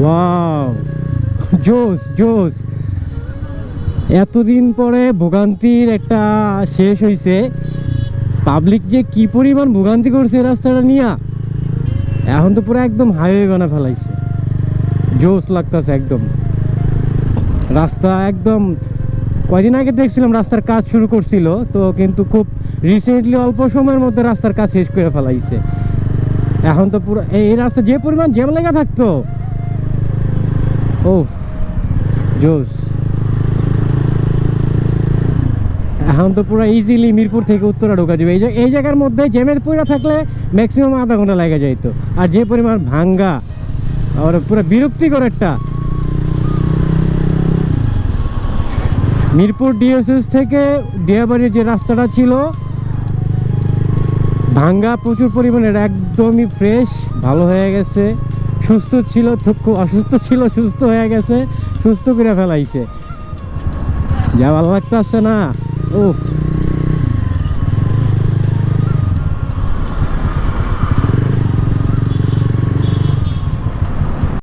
Wow, জোস জোস। এতদিন পরে ভোগান্তির একটা শেষ হইছে। পাবলিক যে কি পরিমাণ ভোগান্তি করছে রাস্তাটা নিয়ে, এখন তো পুরো একদম হাইওয়ে বানা ফেলাইছে। জোস লাগতেছে একদম। রাস্তা একদম কয়দিন আগে দেখছিলাম রাস্তার কাজ শুরু করছিল, তো কিন্তু খুব রিসেন্টলি অল্প সময়ের মধ্যে রাস্তার কাজ শেষ করে ফেলাইছে। এখন তো পুরো এই রাস্তা যে পরিমাণ জ্যাম লেগে থাকতো, ওফ জোস। এখন তো পুরো ইজিলি মিরপুর থেকে উত্তরা ঢোকা যাবে। এই জায়গার মধ্যে জ্যামের পড়ে থাকলে ম্যাক্সিমাম আধা ঘন্টা লেগে যাইতো। আর যে পরিমাণ ভাঙ্গা, আর পুরো বিরক্তিকর একটা। মিরপুর ডিএসএস থেকে দিয়াবাড়ির যে রাস্তাটা ছিল ভাঙ্গা প্রচুর পরিমাণে, একদমই ফ্রেশ, ভালো হয়ে গেছে। সুস্থ ছিল তো, খুব অসুস্থ ছিল, সুস্থ হয়ে গেছে, সুস্থ করে ফেলাইছে। যা ভালো লাগতেছে না, উফ।